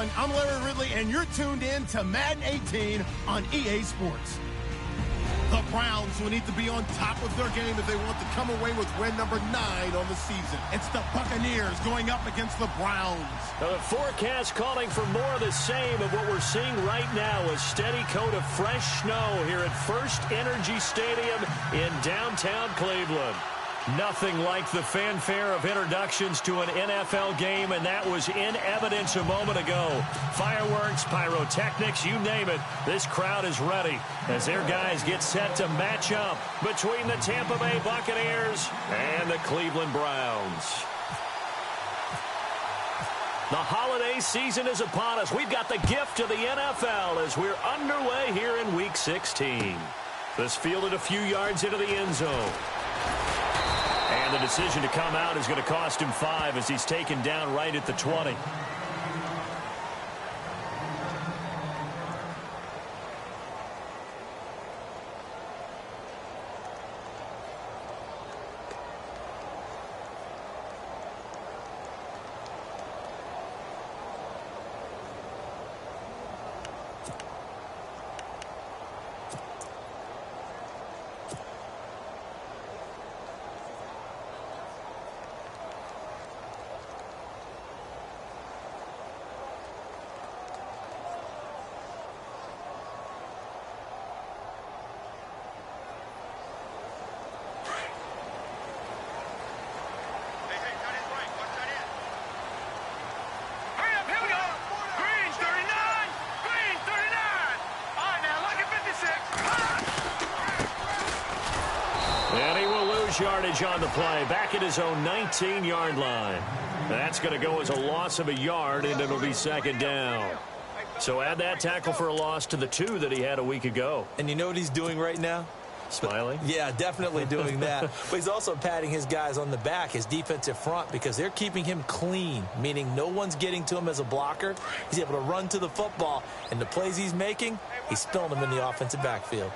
everyone. I'm Larry Ridley, and you're tuned in to Madden 18 on EA Sports. The Browns will need to be on top of their game if they want to come away with win number 9 on the season. It's the Buccaneers going up against the Browns. The forecast calling for more of the same of what we're seeing right now, a steady coat of fresh snow here at First Energy Stadium in downtown Cleveland. Nothing like the fanfare of introductions to an NFL game, and that was in evidence a moment ago. Fireworks, pyrotechnics, you name it. This crowd is ready as their guys get set to match up between the Tampa Bay Buccaneers and the Cleveland Browns. The holiday season is upon us. We've got the gift of the NFL as we're underway here in Week 16. This fielded a few yards into the end zone. And the decision to come out is going to cost him 5 as he's taken down right at the 20. Yardage on the play, back at his own 19-yard line. That's going to go as a loss of a yard, and it'll be second down. So add that tackle for a loss to the 2 that he had a week ago. And you know what he's doing right now? Smiling? Yeah, definitely doing that. But he's also patting his guys on the back, his defensive front, because they're keeping him clean, meaning no one's getting to him as a blocker. He's able to run to the football, and the plays he's making, he's spilling them in the offensive backfield.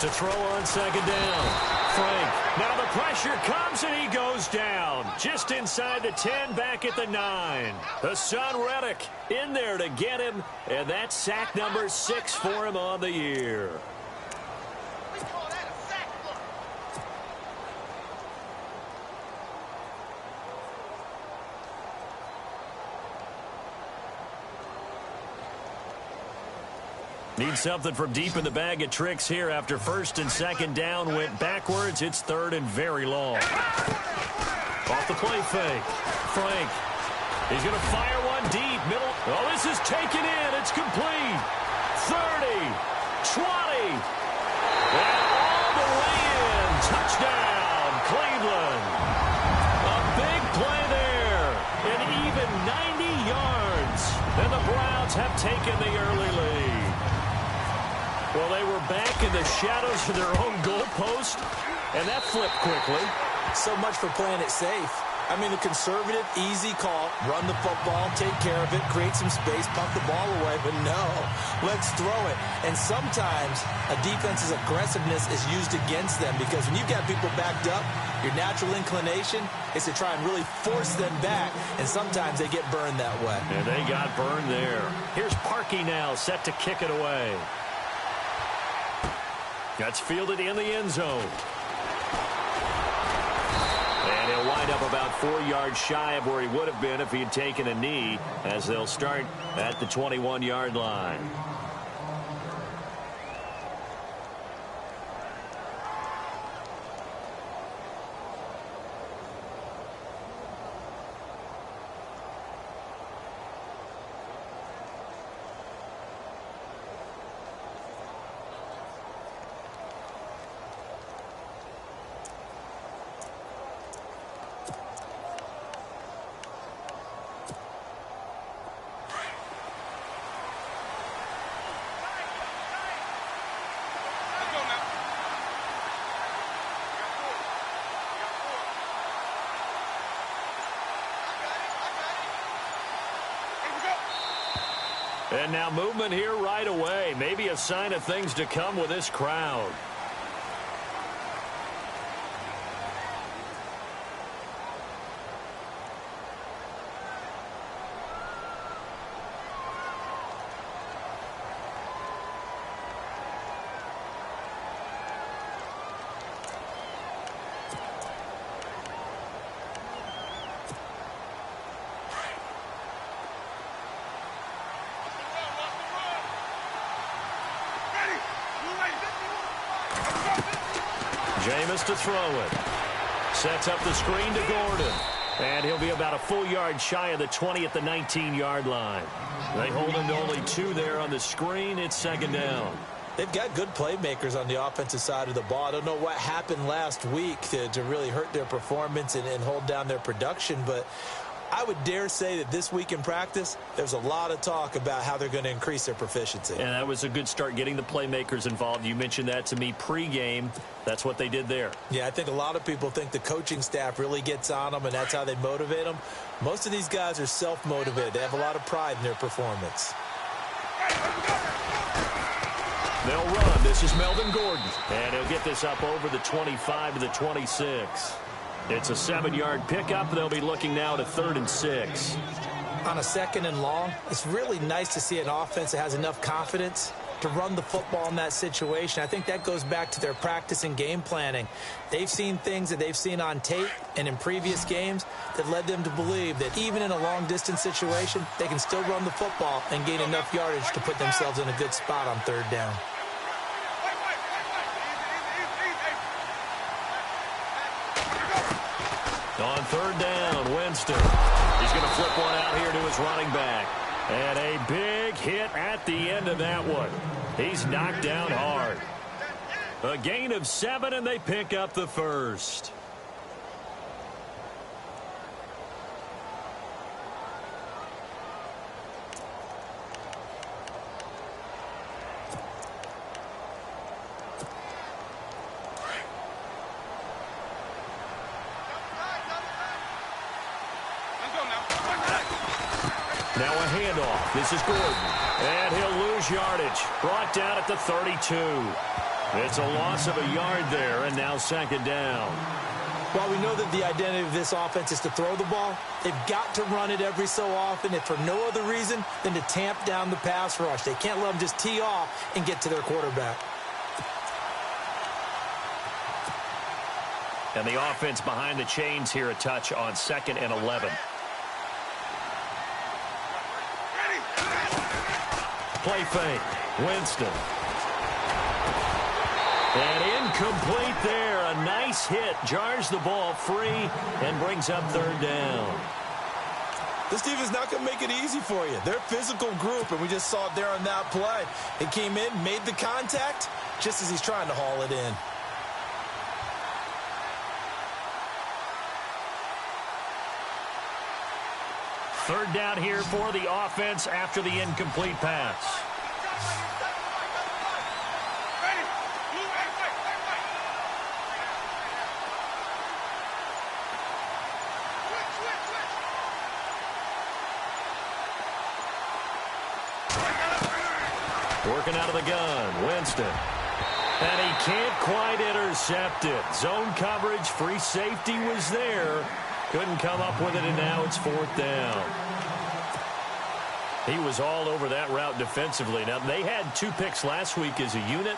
To throw on second down. Frank. Now the pressure comes and he goes down. Just inside the 10, back at the 9. The son Reddick in there to get him. And that's sack number 6 for him on the year. Need something from deep in the bag of tricks here after first and second down went backwards. It's third and very long. Off the play fake. Frank. He's going to fire one deep. Middle. Oh, this is taken in. It's complete. 30. 20. And all the way in. Touchdown, Cleveland. A big play there. And even 90 yards. And the Browns have taken the early lead. Well, they were back in the shadows of their own goalpost, and that flipped quickly. So much for playing it safe. I mean, a conservative, easy call, run the football, take care of it, create some space, pump the ball away, but no, let's throw it. And sometimes a defense's aggressiveness is used against them because when you've got people backed up, your natural inclination is to try and really force them back, and sometimes they get burned that way. And they got burned there. Here's Parkey now, set to kick it away. That's fielded in the end zone. And he'll wind up about 4 yards shy of where he would have been if he had taken a knee, as they'll start at the 21-yard line. And now movement here right away. Maybe a sign of things to come with this crowd. Jameis to throw it. Sets up the screen to Gordon. And he'll be about a full yard shy of the 20 at the 19-yard line. They hold him to only 2 there on the screen. It's second down. They've got good playmakers on the offensive side of the ball. I don't know what happened last week to really hurt their performance and hold down their production, but I would dare say that this week in practice, there's a lot of talk about how they're going to increase their proficiency. And that was a good start, getting the playmakers involved. You mentioned that to me pregame. That's what they did there. Yeah, I think a lot of people think the coaching staff really gets on them, and that's how they motivate them. Most of these guys are self-motivated. They have a lot of pride in their performance. They'll run. This is Melvin Gordon. And he'll get this up over the 25 to the 26. It's a 7-yard pickup. They'll be looking now to 3rd and 6. On a 2nd and long, it's really nice to see an offense that has enough confidence to run the football in that situation. I think that goes back to their practice and game planning. They've seen things that they've seen on tape and in previous games that led them to believe that even in a long-distance situation, they can still run the football and gain enough yardage to put themselves in a good spot on 3rd down. On 3rd down, Winston. He's going to flip one out here to his running back. And a big hit at the end of that one. He's knocked down hard. A gain of 7, and they pick up the first. Now a handoff. This is Gordon. And he'll lose yardage. Brought down at the 32. It's a loss of a yard there, and now 2nd down. While we know that the identity of this offense is to throw the ball, they've got to run it every so often, if for no other reason than to tamp down the pass rush. They can't let them just tee off and get to their quarterback. And the offense behind the chains here, a touch on 2nd and 11. Play fake. Winston. And incomplete there. A nice hit. Jars the ball free and brings up 3rd down. This team is not going to make it easy for you. They're a physical group, and we just saw it there on that play. He came in, made the contact, just as he's trying to haul it in. Third down here for the offense after the incomplete pass. Working out of the gun, Winston. And he can't quite intercept it. Zone coverage, free safety was there. Couldn't come up with it, and now it's 4th down. He was all over that route defensively. Now, they had 2 picks last week as a unit.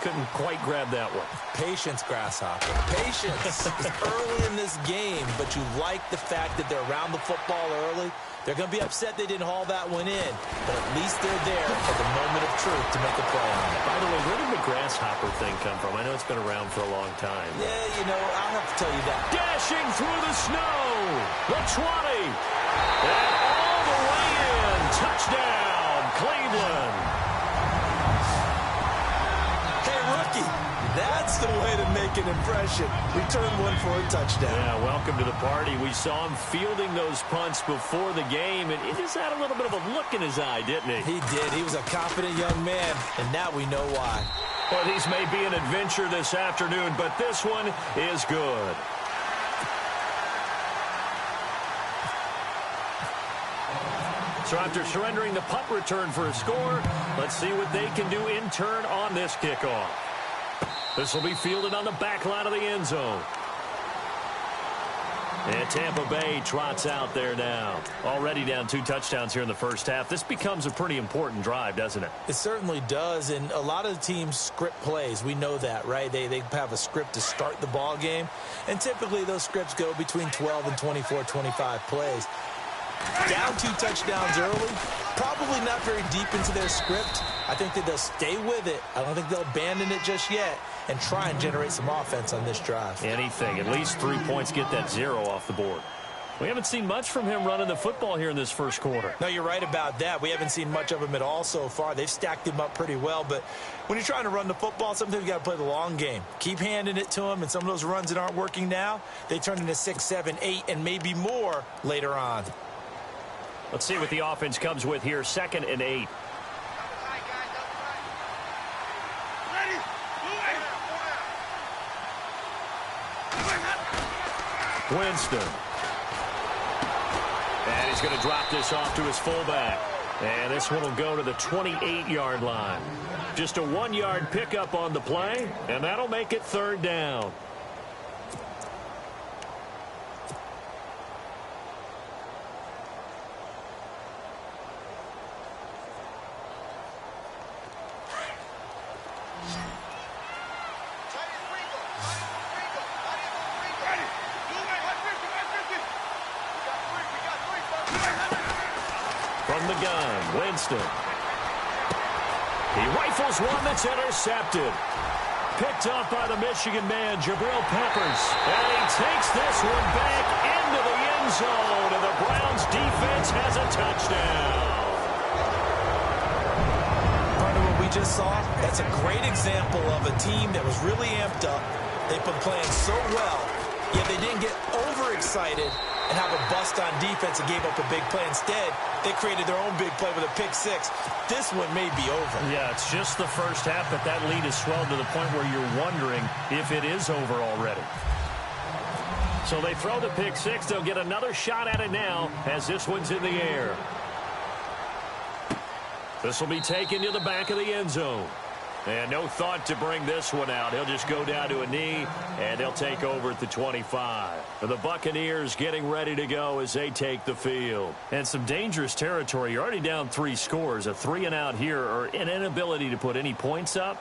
Couldn't quite grab that one. Patience, Grasshopper. Patience. It's early in this game, but you like the fact that they're around the football early. They're going to be upset they didn't haul that one in, but at least they're there at the moment of truth to make a play on it. By the way, where did the grasshopper thing come from? I know it's been around for a long time. Yeah, you know, I'll have to tell you that. Dashing through the snow. The 20. And all the way in. Touchdown, Cleveland. Hey, rookie. That's the way to make an impression. Return one for a touchdown. Yeah, welcome to the party. We saw him fielding those punts before the game, and he just had a little bit of a look in his eye, didn't he? He did. He was a confident young man, and now we know why. Well, these may be an adventure this afternoon, but this one is good. So after surrendering the punt return for a score, let's see what they can do in turn on this kickoff. This will be fielded on the back line of the end zone. And Tampa Bay trots out there now. Already down 2 touchdowns here in the first half. This becomes a pretty important drive, doesn't it? It certainly does, and a lot of teams script plays. We know that, right? They have a script to start the ball game, and typically those scripts go between 12 and 24, 25 plays. Down 2 touchdowns early. Probably not very deep into their script. I think that they'll stay with it. I don't think they'll abandon it just yet and try and generate some offense on this drive. Anything. At least 3 points, get that 0 off the board. We haven't seen much from him running the football here in this first quarter. No, you're right about that. We haven't seen much of him at all so far. They've stacked him up pretty well, but when you're trying to run the football, sometimes you got to play the long game. Keep handing it to him, and some of those runs that aren't working now, they turn into 6, 7, 8, and maybe more later on. Let's see what the offense comes with here. 2nd and 8. Winston. And he's going to drop this off to his fullback. And this one will go to the 28-yard line. Just a 1-yard pickup on the play, and that'll make it 3rd down. From the gun, Winston. He rifles one that's intercepted. Picked up by the Michigan man, Jabril Peppers. And he takes this one back into the end zone, and the Browns defense has a touchdown. Part of what we just saw, that's a great example of a team that was really amped up. They've been playing so well, yet they didn't get overexcited and have a bust on defense and gave up a big play. Instead, they created their own big play with a pick 6. This one may be over. Yeah, it's just the first half, but that lead has swelled to the point where you're wondering if it is over already. So they throw the pick 6. They'll get another shot at it now as this one's in the air. This will be taken to the back of the end zone. And no thought to bring this one out. He'll just go down to a knee, and they'll take over at the 25. And the Buccaneers getting ready to go as they take the field. And some dangerous territory. You're already down 3 scores. A 3-and-out here, or an inability to put any points up.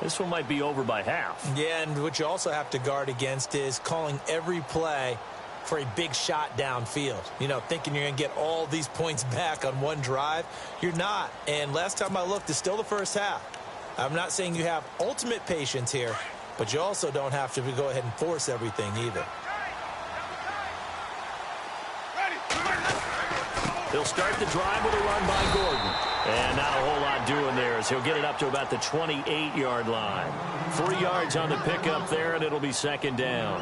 This one might be over by half. Yeah, and what you also have to guard against is calling every play for a big shot downfield. You know, thinking you're going to get all these points back on one drive. You're not. And last time I looked, it's still the first half. I'm not saying you have ultimate patience here, but you also don't have to go ahead and force everything either. He'll start the drive with a run by Gordon. And not a whole lot doing there as he'll get it up to about the 28-yard line. 3 yards on the pickup there, and it'll be 2nd down.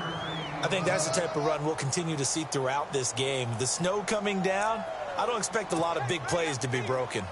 I think that's the type of run we'll continue to see throughout this game. The snow coming down, I don't expect a lot of big plays to be broken.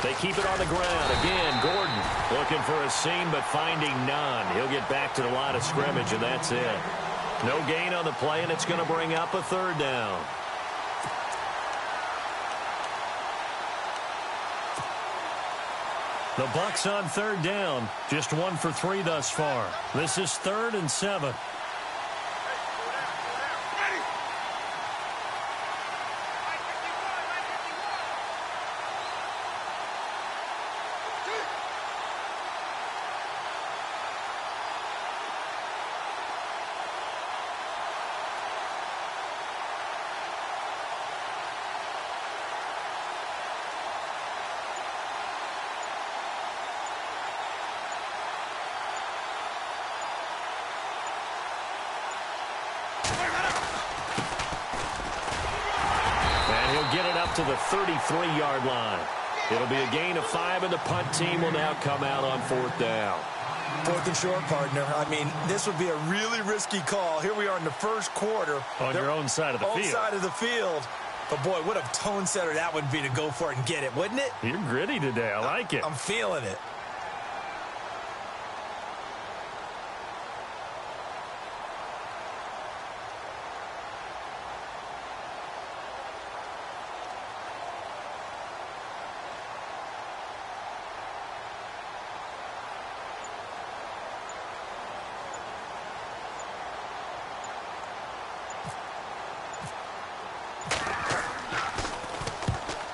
They keep it on the ground. Again, Gordon looking for a seam, but finding none. He'll get back to the line of scrimmage, and that's it. No gain on the play, and it's going to bring up a 3rd down. The Bucs on 3rd down. Just 1 for 3 thus far. This is 3rd and 7. Get it up to the 33-yard line. It'll be a gain of 5, and the punt team will now come out on 4th down. 4th and short, partner. I mean, this would be a really risky call. Here we are in the first quarter. On your own side of the field. Own side of the field. But, boy, what a tone setter that would be to go for it and get it, wouldn't it? You're gritty today. I like it. I'm feeling it.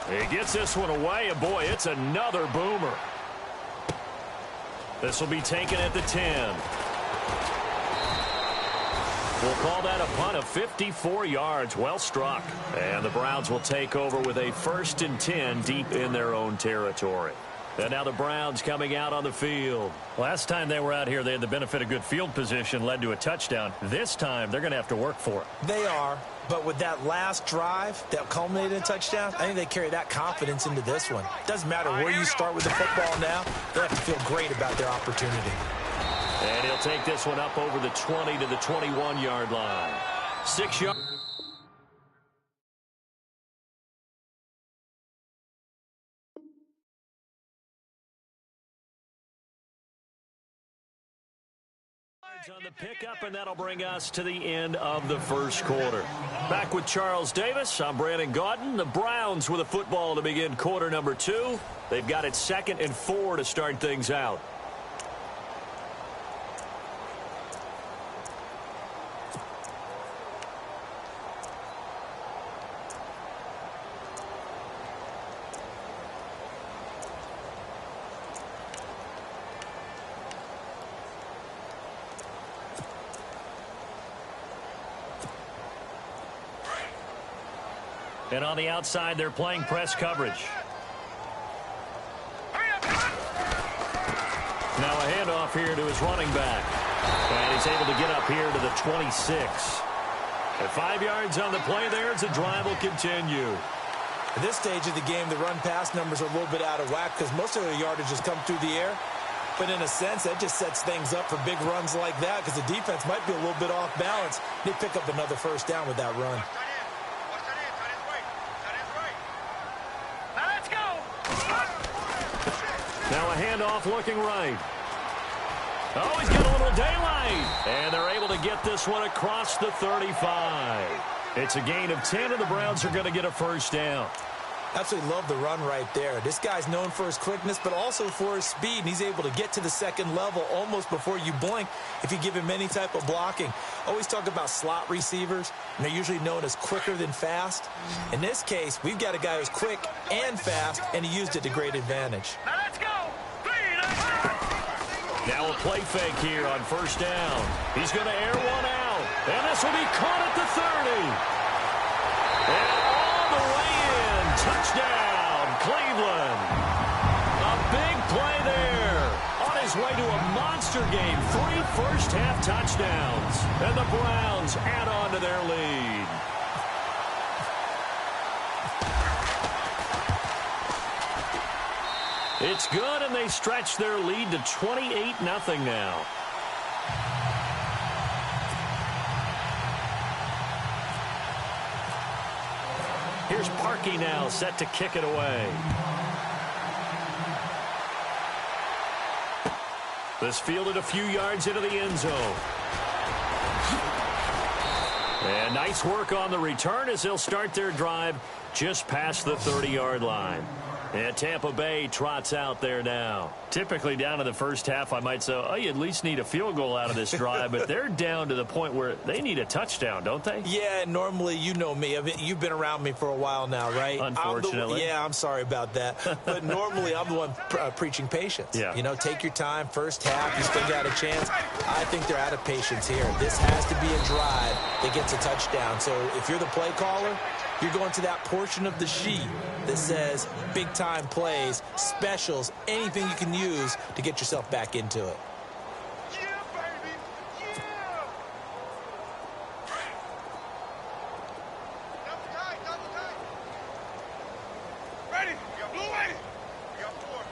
He gets this one away, and boy, it's another boomer. This will be taken at the 10. We'll call that a punt of 54 yards. Well struck. And the Browns will take over with a 1st and 10 deep in their own territory. And now the Browns coming out on the field. Last time they were out here, they had the benefit of good field position, led to a touchdown. This time, they're going to have to work for it. They are, but with that last drive that culminated in a touchdown, I think they carry that confidence into this one. Doesn't matter where you start with the football now, they have to feel great about their opportunity. And he'll take this one up over the 20 to the 21-yard line. 6 yards. On the pickup, and that'll bring us to the end of the first quarter. Back with Charles Davis, I'm Brandon Gaudin. The Browns with a football to begin quarter number 2. They've got it 2nd and 4 to start things out. And on the outside, they're playing press coverage. Now a handoff here to his running back. And he's able to get up here to the 26. At 5 yards on the play there, as the drive will continue. At this stage of the game, the run-pass numbers are a little bit out of whack because most of their yardage has come through the air. But in a sense, that just sets things up for big runs like that because the defense might be a little bit off balance. They pick up another first down with that run. Now a handoff looking right. Oh, he's got a little daylight. And they're able to get this one across the 35. It's a gain of 10, and the Browns are going to get a first down. Absolutely love the run right there. This guy's known for his quickness, but also for his speed. And he's able to get to the second level almost before you blink if you give him any type of blocking. Always talk about slot receivers, and they're usually known as quicker than fast. In this case, we've got a guy who's quick and fast, and he used it to great advantage. Now let's go. Now a play fake here on first down. He's going to air one out. And this will be caught at the 30. And all the way in. Touchdown, Cleveland. A big play there. On his way to a monster game. 3 first-half touchdowns. And the Browns add on to their lead. It's good, and they stretch their lead to 28-0 now. Here's Parkey now, set to kick it away. This fielded a few yards into the end zone. And nice work on the return as they'll start their drive just past the 30-yard line. And Tampa Bay trots out there now. Typically down in the first half, I might say, oh, you at least need a field goal out of this drive. But they're down to the point where they need a touchdown, don't they? Yeah, normally, you know me. I mean, you've been around me for a while now, right? Unfortunately. I'm sorry about that. But normally, I'm the one preaching patience. Yeah. You know, take your time. First half, you still got a chance. I think they're out of patience here. This has to be a drive that gets a touchdown. So if you're the play caller, you're going to that portion of the sheet that says big-time plays, specials, anything you can use to get yourself back into it. Yeah, baby. Yeah. Double tight, double tight. Ready? Blue ready. We got 4.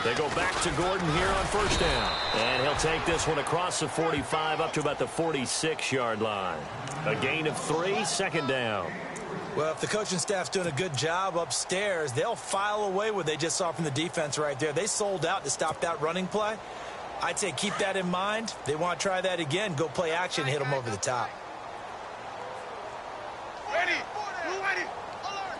They go back to Gordon here on first down. And he'll take this one across the 45 up to about the 46-yard line. A gain of 3, second down. Well, if the coaching staff's doing a good job upstairs, they'll file away what they just saw from the defense right there. They sold out to stop that running play. I'd say keep that in mind. They want to try that again. Go play action, hit them over the top. Ready. Blue ready. Alert.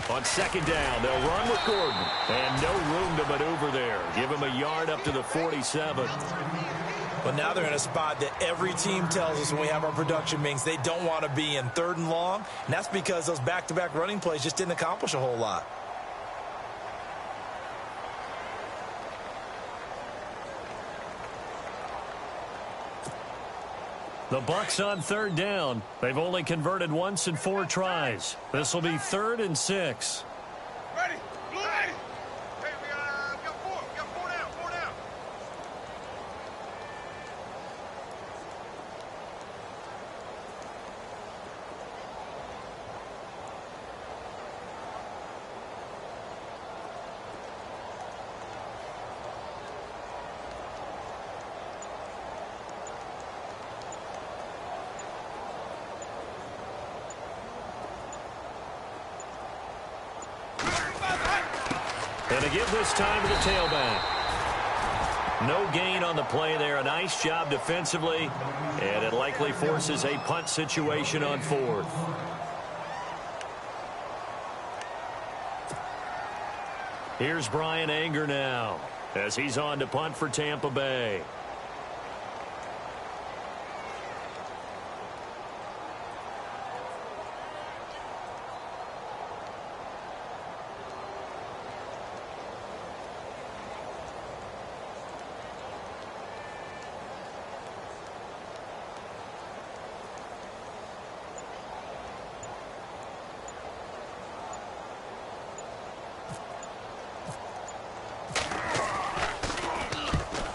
On second down, they'll run with Gordon. And no room to maneuver there. Give him a yard up to the 47. But now they're in a spot that every team tells us when we have our production meetings they don't want to be in, 3rd and long. And that's because those back-to-back running plays just didn't accomplish a whole lot. The Bucs on 3rd down. They've only converted once in 4 tries. This will be 3rd and 6. Ready. Blue ready. Hey, we got 4. We got 4 down. 4 down. And to give this time to the tailback. No gain on the play there. A nice job defensively. And it likely forces a punt situation on 4th. Here's Brian Anger now as he's on to punt for Tampa Bay.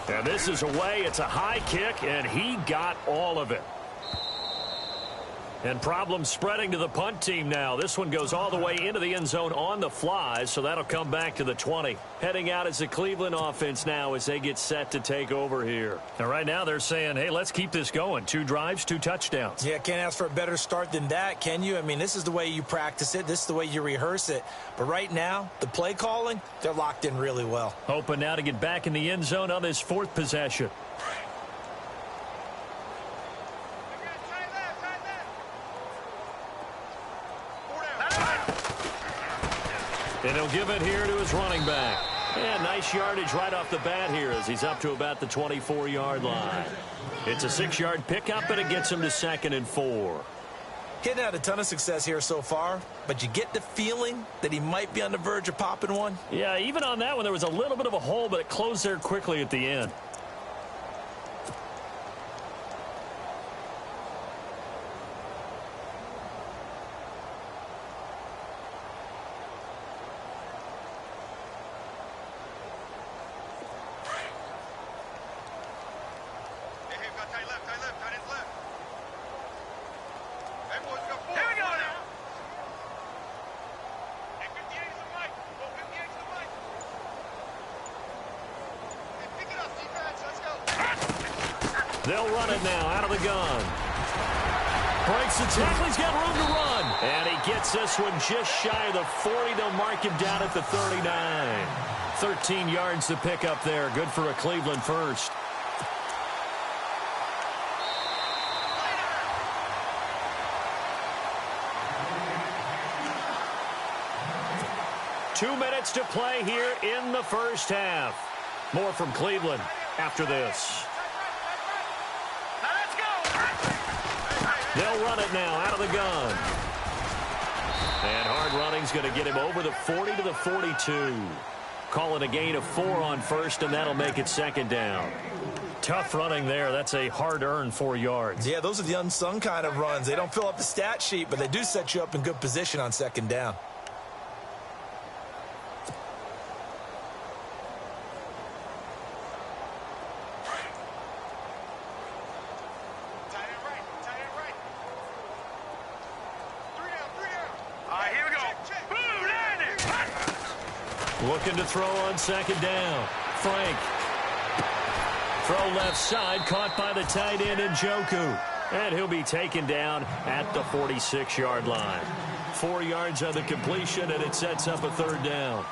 And this is away. It's a high kick, and he got all of it. And problems spreading to the punt team now. This one goes all the way into the end zone on the fly, so that'll come back to the 20. Heading out as the Cleveland offense now as they get set to take over here. And right now they're saying, hey, let's keep this going. 2 drives, 2 touchdowns. Yeah, can't ask for a better start than that, can you? I mean, this is the way you practice it. This is the way you rehearse it. But right now, the play calling, they're locked in really well. Hoping now to get back in the end zone on this 4th possession. And he'll give it here to his running back. And nice yardage right off the bat here as he's up to about the 24-yard line. It's a 6-yard pickup, and it gets him to 2nd and 4. He hadn't had a ton of success here so far, but you get the feeling that he might be on the verge of popping one. Yeah, even on that one, there was a little bit of a hole, but it closed there quickly at the end. They'll run it now out of the gun. Breaks the tackle. He's got room to run. And he gets this one just shy of the 40. They'll mark him down at the 39. 13 yards to pick up there. Good for a Cleveland first. Two minutes to play here in the first half. More from Cleveland after this. They'll run it now out of the gun. And hard running's going to get him over the 40 to the 42. Call it a gain of 4 on first, and that'll make it 2nd down. Tough running there. That's a hard-earned 4 yards. Yeah, those are the unsung kind of runs. They don't fill up the stat sheet, but they do set you up in good position on 2nd down. Looking to throw on second down. Frank. Throw left side, caught by the tight end Njoku. And he'll be taken down at the 46-yard line. 4 yards on the completion, and it sets up a third down.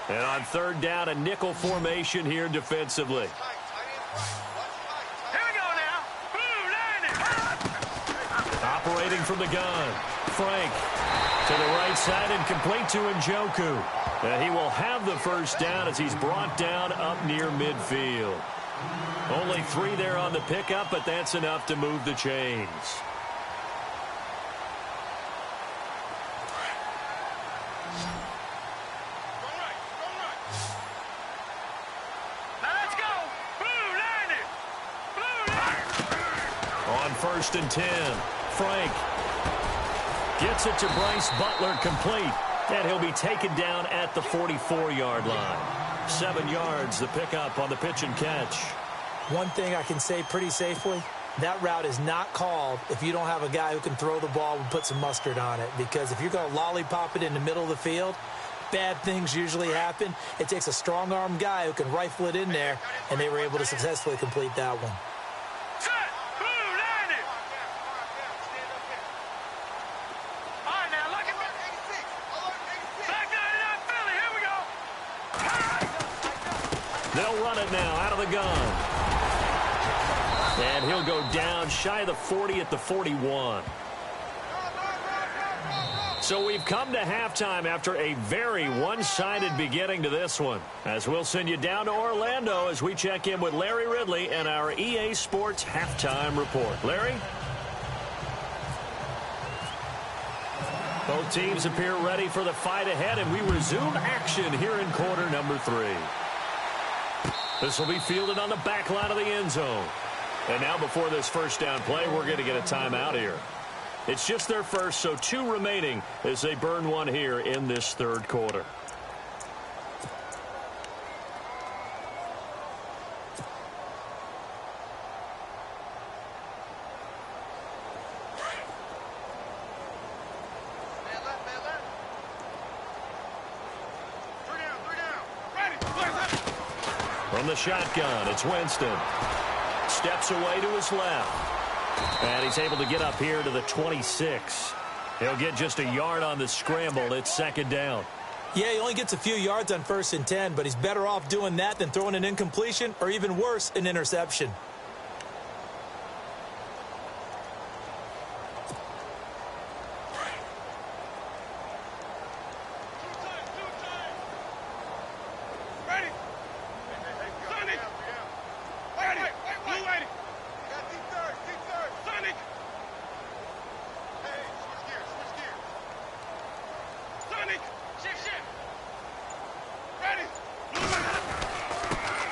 And on third down, a nickel formation here defensively. Here we go now. Operating from the gun. Frank to the right side and complete to Njoku. And he will have the first down as he's brought down up near midfield. Only 3 there on the pickup, but that's enough to move the chains. First and 10. Frank gets it to Bryce Butler, complete. And he'll be taken down at the 44-yard line. 7 yards, the pickup on the pitch and catch. One thing I can say pretty safely, that route is not called if you don't have a guy who can throw the ball and put some mustard on it. Because if you're going to lollipop it in the middle of the field, bad things usually happen. It takes a strong-armed guy who can rifle it in there, and they were able to successfully complete that one. They'll run it now out of the gun. And he'll go down shy of the 40 at the 41. So we've come to halftime after a very one-sided beginning to this one. As we'll send you down to Orlando as we check in with Larry Ridley and our EA Sports Halftime Report. Larry? Both teams appear ready for the fight ahead, and we resume action here in quarter number 3. This will be fielded on the back line of the end zone. And now before this first down play, we're going to get a timeout here. It's just their first, so 2 remaining as they burn one here in this third quarter. From the shotgun, it's Winston. Steps away to his left. And he's able to get up here to the 26. He'll get just a yard on the scramble. It's second down. Yeah, he only gets a few yards on 1st and 10, but he's better off doing that than throwing an incompletion or even worse, an interception.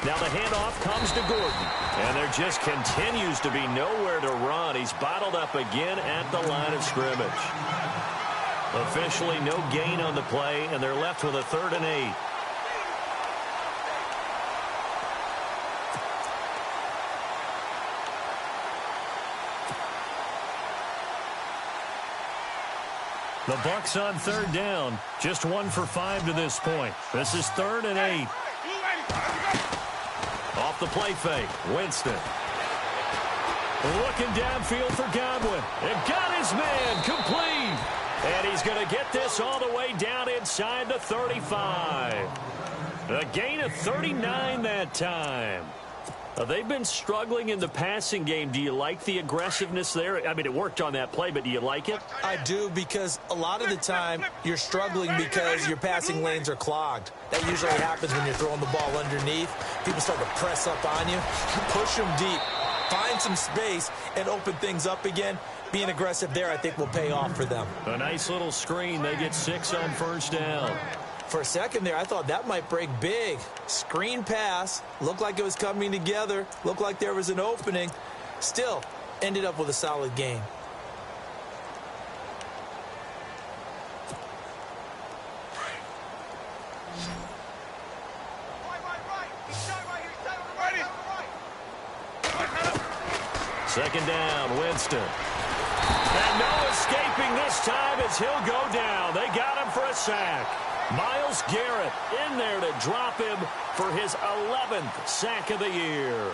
Now the handoff comes to Gordon. And there just continues to be nowhere to run. He's bottled up again at the line of scrimmage. Officially no gain on the play, and they're left with a 3rd and 8. The Bucs on 3rd down. Just 1 for 5 to this point. This is 3rd and 8. Off the play fake, Winston. Looking downfield for Godwin. And got his man complete. And he's going to get this all the way down inside the 35. A gain of 39 that time. They've been struggling in the passing game. Do you like the aggressiveness there? I mean, it worked on that play, but do you like it? I do, because a lot of the time you're struggling because your passing lanes are clogged. That usually happens when you're throwing the ball underneath. People start to press up on you. Push them deep. Find some space and open things up again. Being aggressive there, I think, will pay off for them. A nice little screen. They get 6 on 1st down. For a second there, I thought that might break big. Screen pass. Looked like it was coming together. Looked like there was an opening. Still, ended up with a solid game. Second down, Winston. And no escaping this time as he'll go down. They got him for a sack. Myles Garrett in there to drop him for his 11th sack of the year.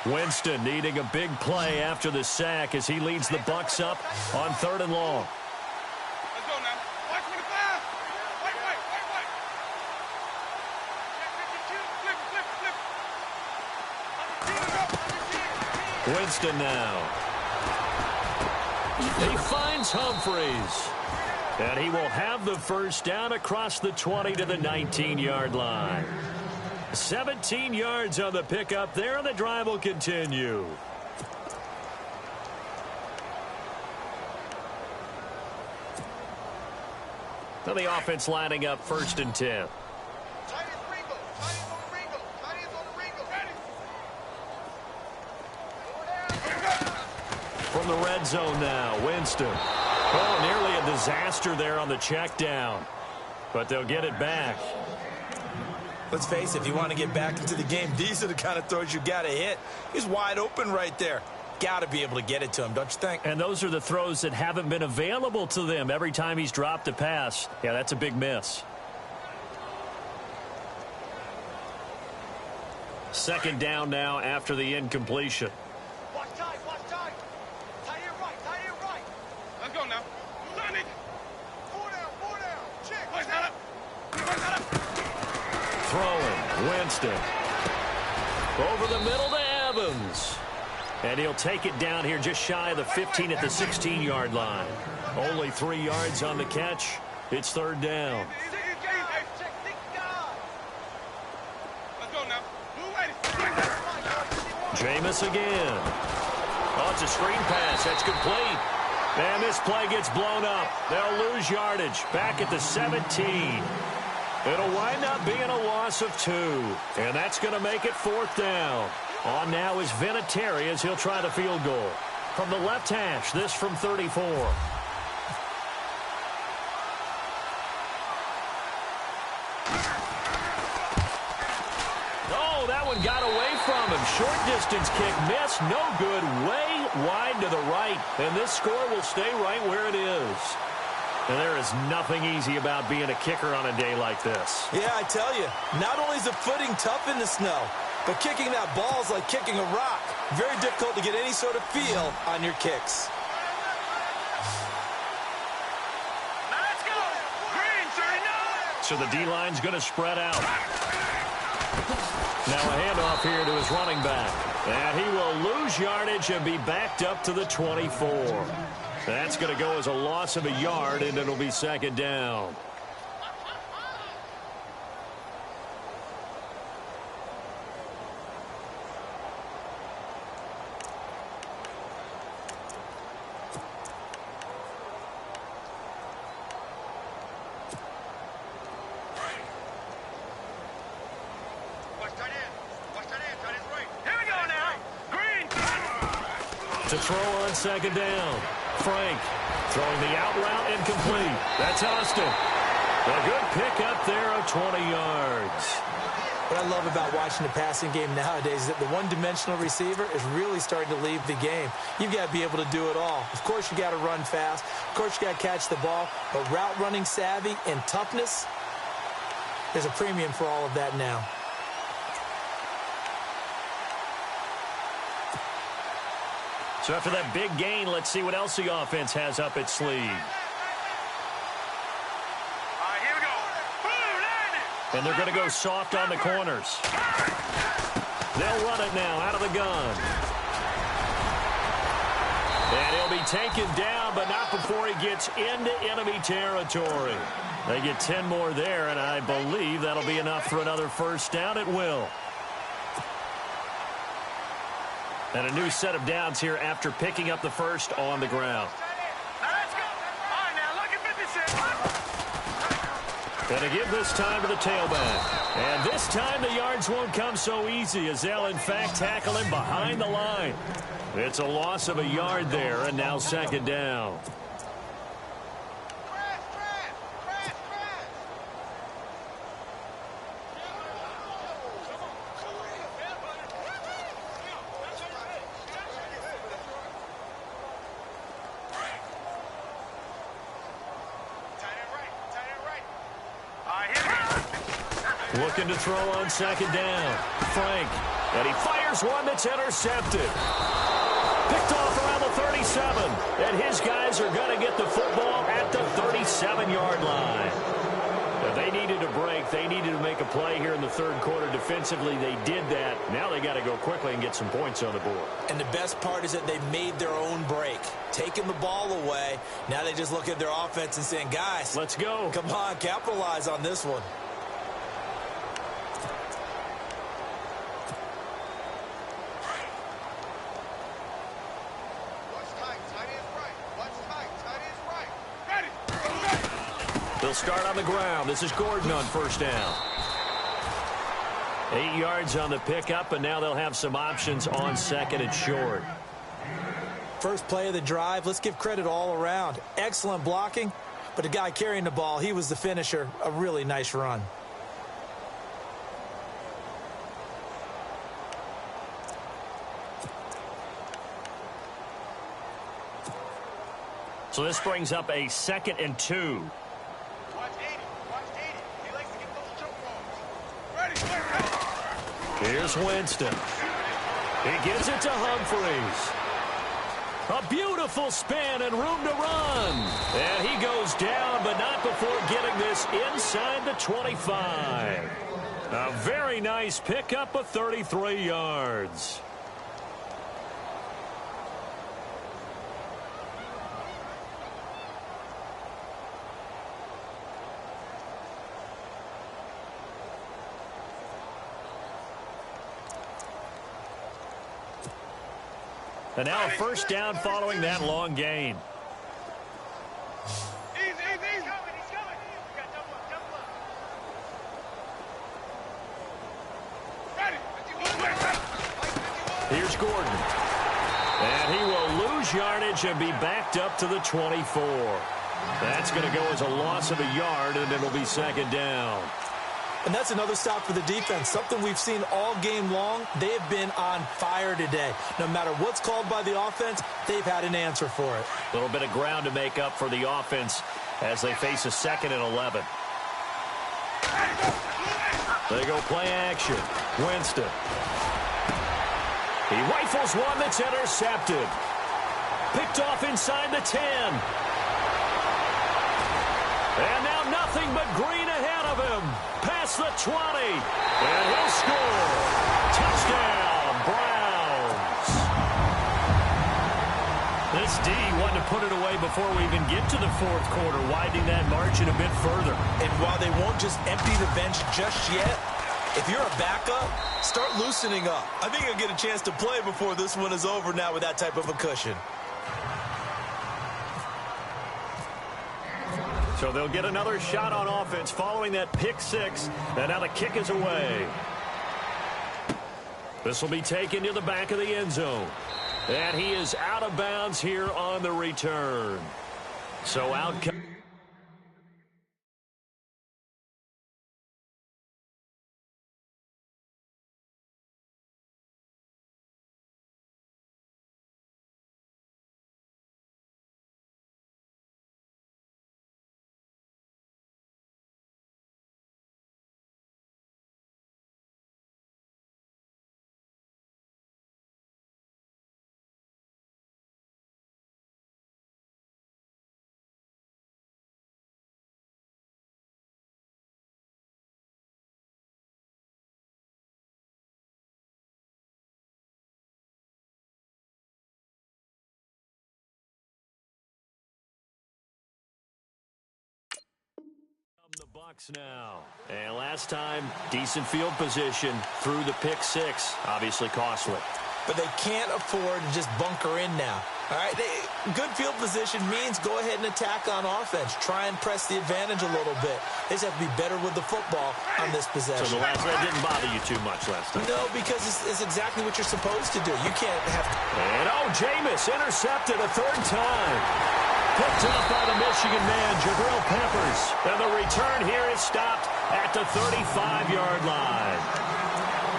Winston needing a big play after the sack as he leads the Bucs up on 3rd and long. Let's go now. Watch 25. Wait. Flip. Winston now. He finds Humphreys. And he will have the first down across the 20 to the 19-yard line. 17 yards on the pickup there, and the drive will continue. So the offense lining up 1st and 10. From the red zone now, Winston. Oh, nearly a disaster there on the check down. But they'll get it back. Let's face it, if you want to get back into the game, these are the kind of throws you got to hit. He's wide open right there. Got to be able to get it to him, don't you think? And those are the throws that haven't been available to them every time he's dropped a pass. Yeah, that's a big miss. Second down now after the incompletion. Watch tight. Tight here right. Let's go now. Sonic. 4 down. Check. Watch that up. Throwing, Winston. Over the middle to Evans. And he'll take it down here just shy of the 15 at the 16-yard line. Only 3 yards on the catch. It's 3rd down. Let's go now. Jameis again. Oh, it's a screen pass. That's complete. And this play gets blown up. They'll lose yardage. Back at the 17. It'll wind up being a loss of 2. And that's going to make it 4th down. On now is Vinatieri as he'll try the field goal. From the left hash, this from 34. Oh, that one got away from him. Short distance kick missed. No good. Way wide to the right. And this score will stay right where it is. And there is nothing easy about being a kicker on a day like this. Yeah, I tell you, not only is the footing tough in the snow, but kicking that ball is like kicking a rock. Very difficult to get any sort of feel on your kicks. Let's go. Green, 39. So the D-line's going to spread out. Now a handoff here to his running back. And he will lose yardage and be backed up to the 24. That's going to go as a loss of a yard, and it'll be 2nd down. Watch tight end. Tight end right. Here we go now. Green. To throw on 2nd down. Frank throwing the out route incomplete. That's Austin. A good pickup there of 20 yards. What I love about watching the passing game nowadays is that the one-dimensional receiver is really starting to leave the game. You've got to be able to do it all. Of course, you got to run fast. Of course, you got to catch the ball. But route running savvy and toughness, there's a premium for all of that now. So after that big gain, let's see what else the offense has up its sleeve. All right, here we go. Boom, And they're going to go soft on the corners. They'll run it now out of the gun. And he'll be taken down, but not before he gets into enemy territory. They get 10 more there, and I believe that'll be enough for another first down. It will. And a new set of downs here after picking up the first on the ground. And again this time to the tailback. And this time the yards won't come so easy as they'll in fact tackle him behind the line. It's a loss of a yard there, and now second down. Looking to throw on second down. Frank. And he fires one that's intercepted. Picked off around the 37. And his guys are going to get the football at the 37-yard line. If they needed a break, they needed to make a play here in the third quarter. Defensively, they did that. Now they got to go quickly and get some points on the board. And the best part is that they made their own break. Taking the ball away. Now they just look at their offense and saying, guys, let's go. Come on, capitalize on this one. They'll start on the ground. This is Gordon on first down. 8 yards on the pickup, and now they'll have some options on second and short. First play of the drive, let's give credit all around. Excellent blocking, but the guy carrying the ball, he was the finisher. A really nice run. So this brings up a 2nd and 2. Here's Winston. He gives it to Humphreys. A beautiful spin and room to run. And he goes down, but not before getting this inside the 25. A very nice pickup of 33 yards. And now a first down following that long gain. Here's Gordon. And he will lose yardage and be backed up to the 24. That's going to go as a loss of a yard, and it'll be second down. And that's another stop for the defense, something we've seen all game long. They have been on fire today. No matter what's called by the offense, they've had an answer for it. A little bit of ground to make up for the offense as they face a 2nd and 11. They go play action. Winston. He rifles one that's intercepted. Picked off inside the 10. And now nothing but green ahead of him. Past the 20. And he'll score. Touchdown, Browns. This D wanted to put it away before we even get to the fourth quarter, widening that margin a bit further. And while they won't just empty the bench just yet, if you're a backup, start loosening up. I think you'll get a chance to play before this one is over now with that type of a cushion. So they'll get another shot on offense following that pick six. And now the kick is away. This will be taken to the back of the end zone. And he is out of bounds here on the return. So out comes... Bucs now. And last time, decent field position through the pick six. Obviously costly. But they can't afford to just bunker in now. All right, good field position means go ahead and attack on offense. Try and press the advantage a little bit. They just have to be better with the football on this possession. So that didn't bother you too much last time? No, because it's exactly what you're supposed to do. You can't have... And, Jameis intercepted a third time. Picked up by the Michigan man, Jabril Peppers. And the return here is stopped at the 35-yard line.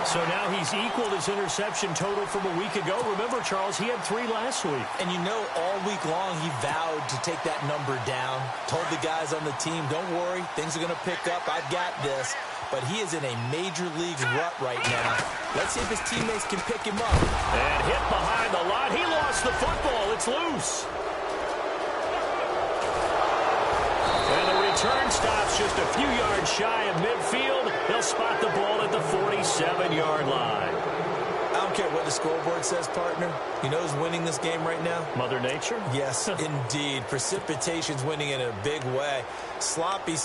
So now he's equaled his interception total from a week ago. Remember, Charles, he had 3 last week. And you know, all week long he vowed to take that number down. Told the guys on the team, don't worry, things are going to pick up. I've got this. But he is in a major league rut right now. Let's see if his teammates can pick him up. And hit behind the line. He lost the football. It's loose. And the return stops just a few yards shy of midfield. They'll spot the ball at the 47-yard line. I don't care what the scoreboard says, partner. You know who's winning this game right now? Mother Nature? Yes, indeed. Precipitation's winning in a big way. Sloppy.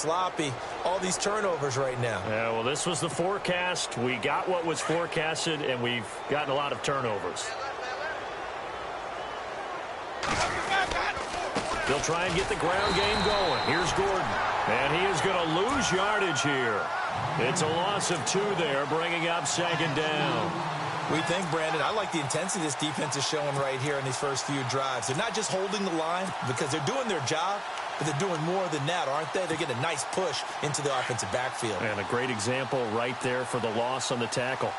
All these turnovers right now. Yeah, well, this was the forecast. We got what was forecasted, and we've gotten a lot of turnovers. They'll try and get the ground game going. Here's Gordon. And he is going to lose yardage here. It's a loss of 2 there, bringing up 2nd down. We think, Brandon, I like the intensity this defense is showing right here in these first few drives. They're not just holding the line because they're doing their job, but they're doing more than that, aren't they? They're getting a nice push into the offensive backfield. And a great example right there for the loss on the tackle.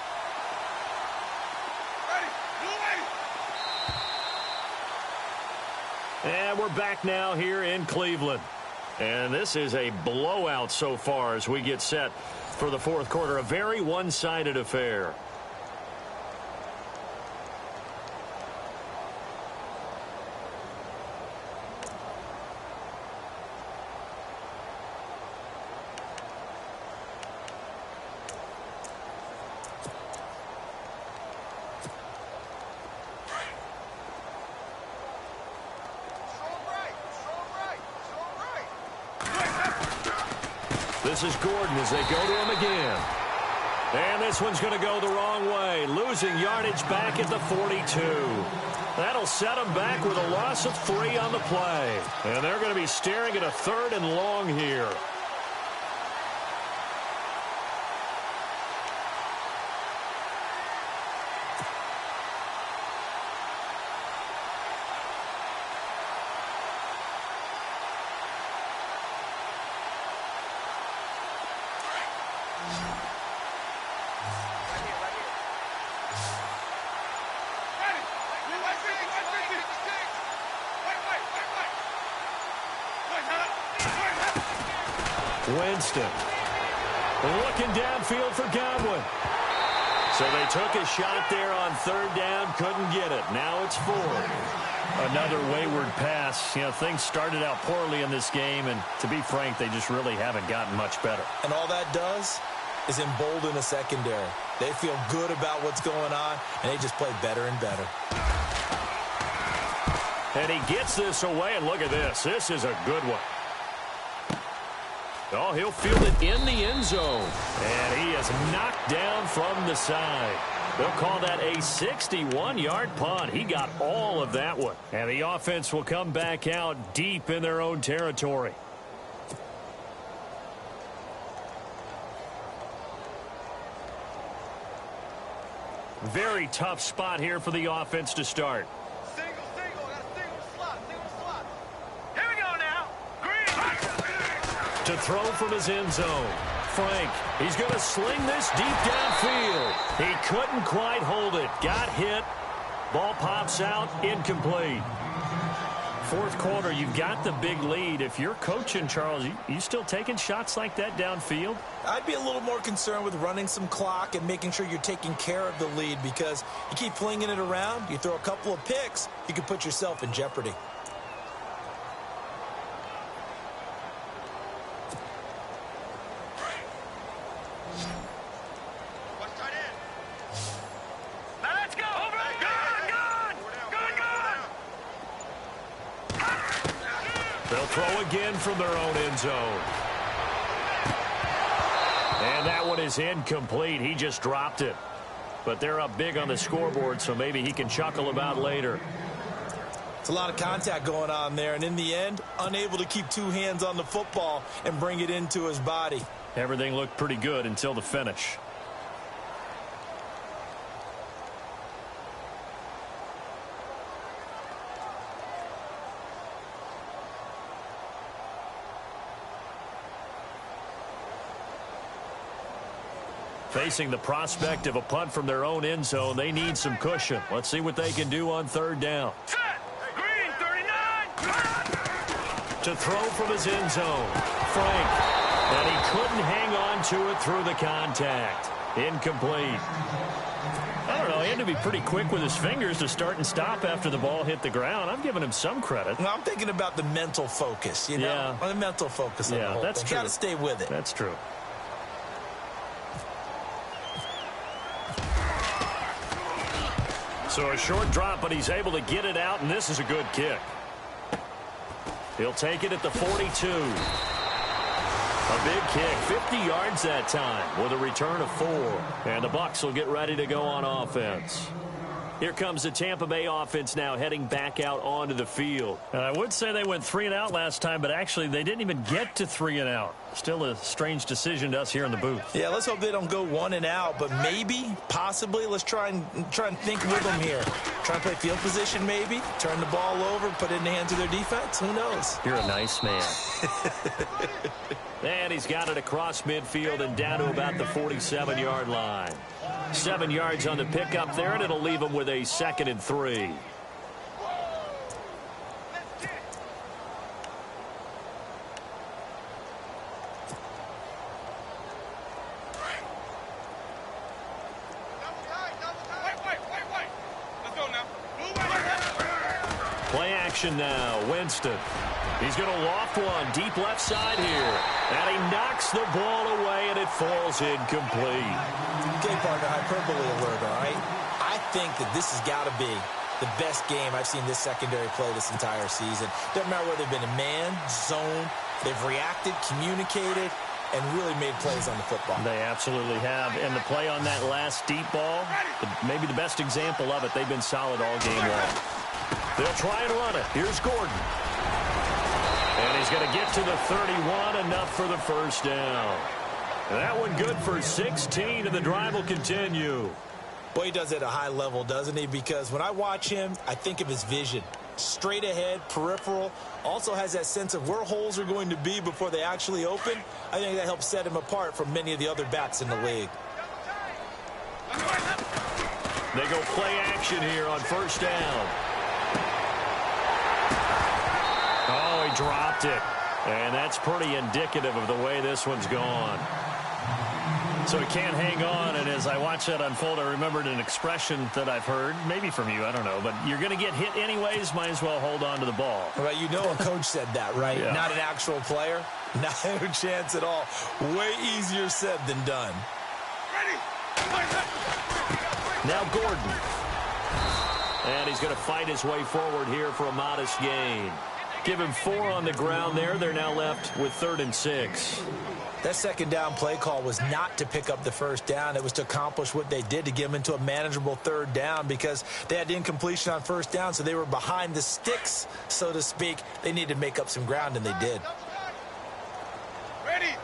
And we're back now here in Cleveland. And this is a blowout so far as we get set for the 4th quarter. A very one-sided affair. This is Gordon as they go to him again. And this one's going to go the wrong way. Losing yardage back at the 42. That'll set them back with a loss of 3 on the play. And they're going to be staring at a 3rd and long here. Winston looking downfield for Godwin. So they took a shot there on 3rd down, couldn't get it. Now it's 4th. Another wayward pass. You know, things started out poorly in this game, and to be frank, they just really haven't gotten much better. And all that does is embolden the secondary. They feel good about what's going on, and they just play better and better. And he gets this away, and look at this. This is a good one. Oh, he'll field it in the end zone. And he is knocked down from the side. They'll call that a 61-yard punt. He got all of that one. And the offense will come back out deep in their own territory. Very tough spot here for the offense to start. To throw from his end zone. Frank, he's going to sling this deep downfield. He couldn't quite hold it. Got hit. Ball pops out. Incomplete. 4th quarter, you've got the big lead. If you're coaching, Charles, you still taking shots like that downfield? I'd be a little more concerned with running some clock and making sure you're taking care of the lead, because you keep flinging it around, you throw a couple of picks, you can put yourself in jeopardy. They'll throw again from their own end zone. And that one is incomplete. He just dropped it. But they're up big on the scoreboard, so maybe he can chuckle about later. It's a lot of contact going on there, and in the end, unable to keep two hands on the football and bring it into his body. Everything looked pretty good until the finish. Facing the prospect of a punt from their own end zone, they need some cushion. Let's see what they can do on third down. Green, 39. To throw from his end zone, Frank. And he couldn't hang on to it through the contact. Incomplete. I don't know, he had to be pretty quick with his fingers to start and stop after the ball hit the ground. I'm giving him some credit. Well, I'm thinking about the mental focus, you know? Yeah. The mental focus on the whole that's thing. true. Got to stay with it. That's true. So a short drop, but he's able to get it out, and this is a good kick. He'll take it at the 42. A big kick, 50 yards that time with a return of 4. And the Bucs will get ready to go on offense. Here comes the Tampa Bay offense now heading back out onto the field. And I would say they went 3 and out last time, but actually they didn't even get to 3 and out. Still a strange decision to us here in the booth. Yeah, let's hope they don't go 1 and out, but maybe, possibly, let's try and think with them here. Try and play field position maybe, turn the ball over, put it in the hands of their defense. Who knows? You're a nice man. And he's got it across midfield and down to about the 47-yard line. 7 yards on the pickup there, and it'll leave him with a 2nd and 3. Play action now. Winston. He's going to loft one deep left side here. And he knocks the ball away, and it falls incomplete. Okay, partner, hyperbole alert, all right? I think that this has got to be the best game I've seen this secondary play this entire season. Doesn't matter whether they've been in man, zone, they've reacted, communicated, and really made plays on the football. They absolutely have. And the play on that last deep ball, maybe the best example of it, they've been solid all game long. They'll try and run it. Here's Gordon. And he's going to get to the 31, enough for the first down. And that one good for 16, and the drive will continue. Boy, he does it at a high level, doesn't he? Because when I watch him, I think of his vision. Straight ahead, peripheral. Also has that sense of where holes are going to be before they actually open. I think that helps set him apart from many of the other backs in the league. They go play action here on first down. Oh, he dropped it. And that's pretty indicative of the way this one's gone. So he can't hang on, and as I watch that unfold, I remembered an expression that I've heard, maybe from you, I don't know, but you're going to get hit anyways, might as well hold on to the ball. Right, you know a coach said that, right? Yeah. Not an actual player. No chance at all. Way easier said than done. Now Gordon. And he's going to fight his way forward here for a modest gain. Give him 4 on the ground there. They're now left with 3rd and 6. That second down play call was not to pick up the first down. It was to accomplish what they did, to get them into a manageable 3rd down, because they had incompletion on first down, so they were behind the sticks, so to speak. They needed to make up some ground, and they did. Ready.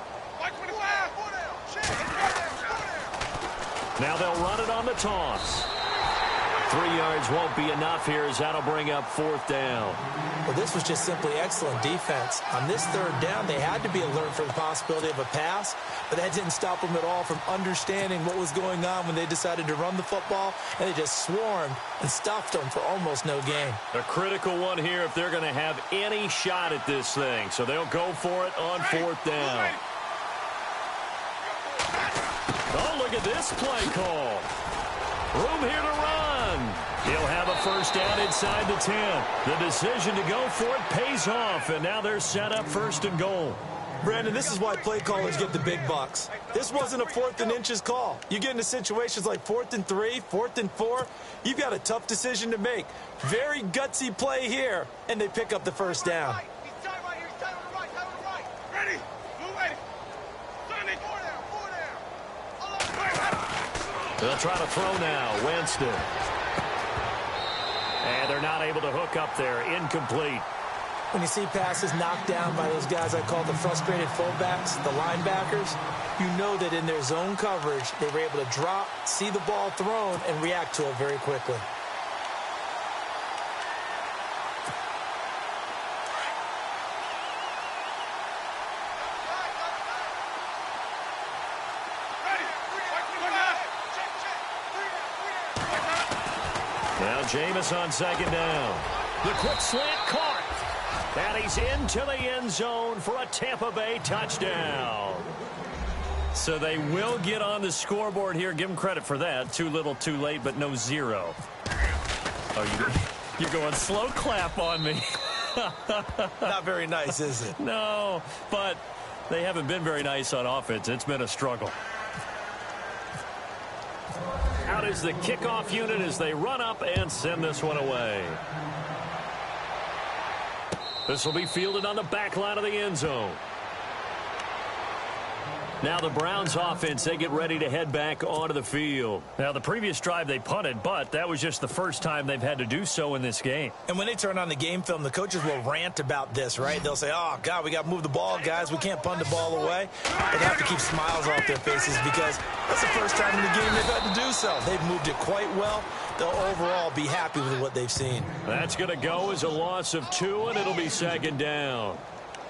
Now they'll run it on the toss. 3 yards won't be enough here, as that'll bring up 4th down. Well, this was just simply excellent defense. On this 3rd down, they had to be alert for the possibility of a pass, but that didn't stop them at all from understanding what was going on when they decided to run the football, and they just swarmed and stuffed them for almost no gain. A critical one here if they're going to have any shot at this thing, so they'll go for it on 4th down. Oh, look at this play call. Room here to run. He'll have a first down inside the 10. The decision to go for it pays off, and now they're set up 1st and goal. Brandon, this is why play callers get the big bucks. This wasn't a 4th and inches call. You get into situations like 4th and 3, 4th and 4. You've got a tough decision to make. Very gutsy play here, and they pick up the first down. He's tight right here. He's tight on the right. Tight on the right. Ready. Move ready. Sonic. 4 down. 4 down. They'll try to throw now. Winston. And they're not able to hook up there. Incomplete. When you see passes knocked down by those guys I call the frustrated fullbacks, the linebackers, you know that in their zone coverage, they were able to drop, see the ball thrown, and react to it very quickly. Now Jameis on second down. The quick slant caught. And he's into the end zone for a Tampa Bay touchdown. So they will get on the scoreboard here. Give them credit for that. Too little, too late, but no zero. Oh, you're going slow clap on me. Not very nice, is it? No, but they haven't been very nice on offense. It's been a struggle. Out is the kickoff unit as they run up and send this one away. This will be fielded on the back line of the end zone. Now the Browns offense, they get ready to head back onto the field. Now the previous drive they punted, but that was just the first time they've had to do so in this game. And when they turn on the game film, the coaches will rant about this, right? They'll say, oh, God, we got to move the ball, guys. We can't punt the ball away. But they have to keep smiles off their faces because that's the first time in the game they've had to do so. They've moved it quite well. They'll overall be happy with what they've seen. That's going to go as a loss of 2, and it'll be second down.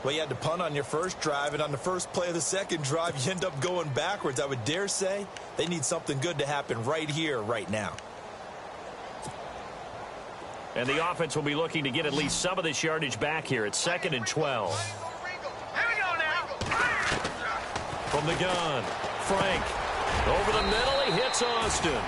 Well, you had to punt on your first drive, and on the first play of the second drive, you end up going backwards. I would dare say they need something good to happen right here, right now. And the offense will be looking to get at least some of this yardage back here. It's 2nd and 12. Here we go now. From the gun, Frank. Over the middle, he hits Austin.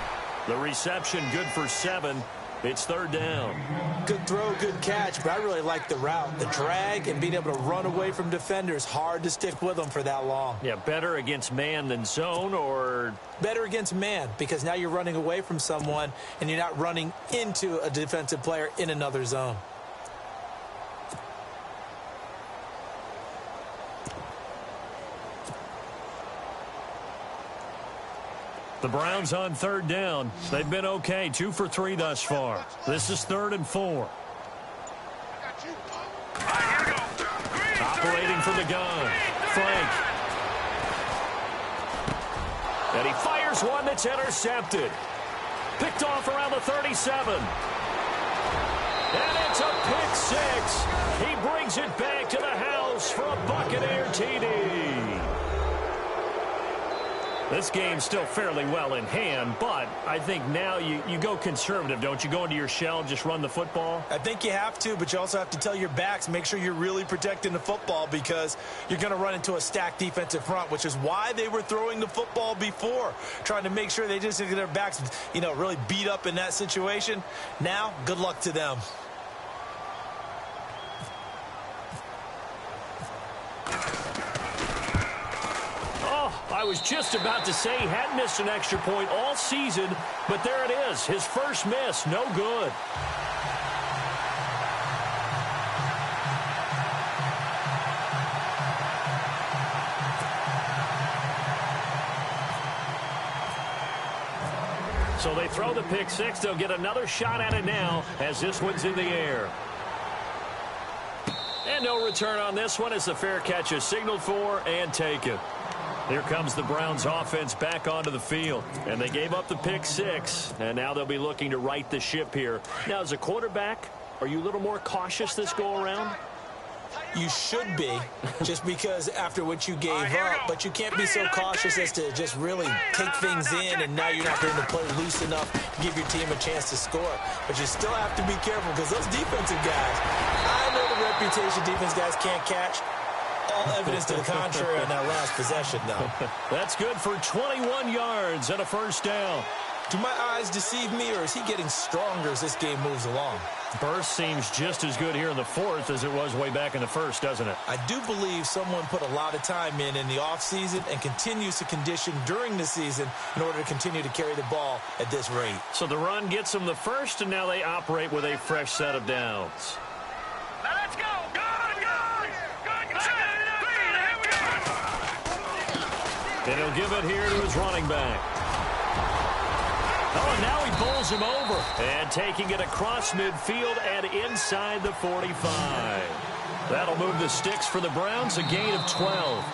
The reception good for 7. It's 3rd down. Good throw, good catch, but I really like the route. The drag and being able to run away from defenders. Hard to stick with them for that long. Yeah, better against man than zone, or? Better against man, because now you're running away from someone and you're not running into a defensive player in another zone. The Browns on 3rd down. They've been okay. 2 for 3 thus far. This is 3rd and 4. Operating from the gun. Frank. And he fires one that's intercepted. Picked off around the 37. And it's a pick 6. He brings it back to the house for a Buccaneer TD. This game's still fairly well in hand, but I think now you go conservative, don't you? Go into your shell, just run the football? I think you have to, but you also have to tell your backs, make sure you're really protecting the football because you're going to run into a stacked defensive front, which is why they were throwing the football before, trying to make sure they just get their backs, really beat up in that situation. Now, good luck to them. I was just about to say he hadn't missed an extra point all season, but there it is. His first miss, no good. So they throw the pick 6. They'll get another shot at it now as this one's in the air. And no return on this one as the fair catch is signaled for and taken. Here comes the Browns offense back onto the field. And they gave up the pick 6. And now they'll be looking to right the ship here. Now, as a quarterback, are you a little more cautious this go-around? You should be, just because after what you gave up, but you can't be so cautious as to just really take things in, and now you're not going to play loose enough to give your team a chance to score. But you still have to be careful because those defensive guys, I know the reputation defense guys can't catch. All evidence to the contrary on that last possession, though. That's good for 21 yards and a first down. Do my eyes deceive me, or is he getting stronger as this game moves along? Burst seems just as good here in the 4th as it was way back in the 1st, doesn't it? I do believe someone put a lot of time in the offseason and continues to condition during the season in order to continue to carry the ball at this rate. So the run gets them the 1st, and now they operate with a fresh set of downs. Now let's go. And he'll give it here to his running back. him over. And taking it across midfield and inside the 45. That'll move the sticks for the Browns, a gain of 12.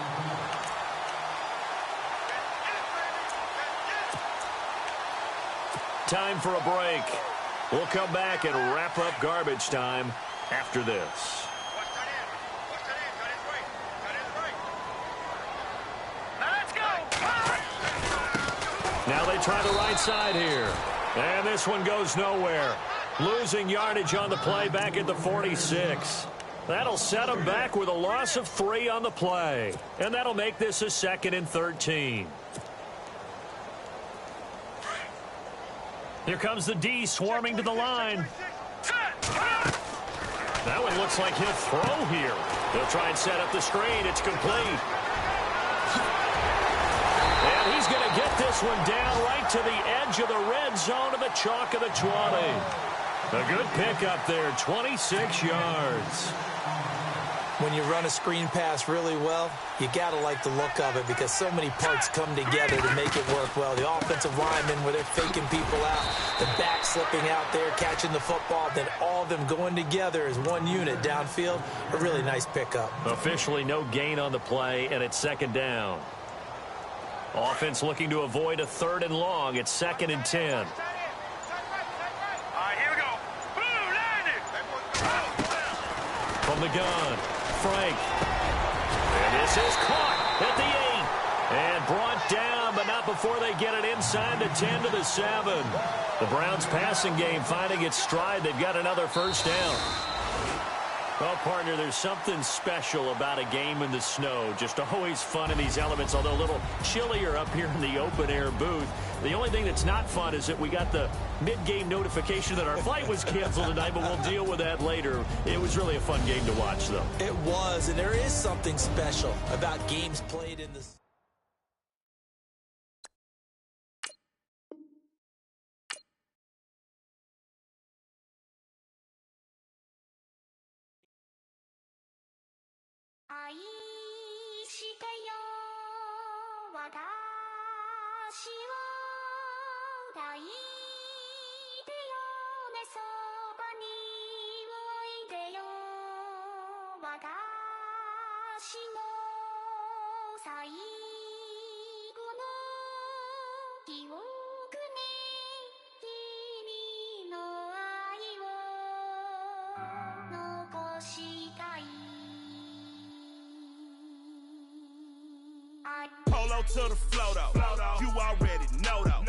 Time for a break. We'll come back and wrap up garbage time after this. Now they try the right side here. And this one goes nowhere. Losing yardage on the play back at the 46. That'll set them back with a loss of 3 on the play. And that'll make this a 2nd and 13. Here comes the D swarming to the line. That one looks like he'll throw here. He'll try and set up the screen. It's complete. And he's going to get this one down right to the edge of the red zone of the chalk of the 20. A good pickup there, 26 yards. When you run a screen pass really well, you got to like the look of it because so many parts come together to make it work well. The offensive linemen, where they're faking people out, the back slipping out there, catching the football, then all of them going together as one unit downfield. A really nice pickup. Officially no gain on the play, and it's 2nd down. Offense looking to avoid a 3rd and long. It's 2nd and 10. All right, here we go. Boom, landed. From the gun, Frank. And this is caught at the 8. And brought down, but not before they get it inside the 10 to the 7. The Browns passing game finding its stride. They've got another 1st down. Well, partner, there's something special about a game in the snow. Just always fun in these elements, although a little chillier up here in the open-air booth. The only thing that's not fun is that we got the mid-game notification that our flight was canceled tonight, but we'll deal with that later. It was really a fun game to watch, though. It was, and there is something special about games played in the... Polo to the flow though. You already know though.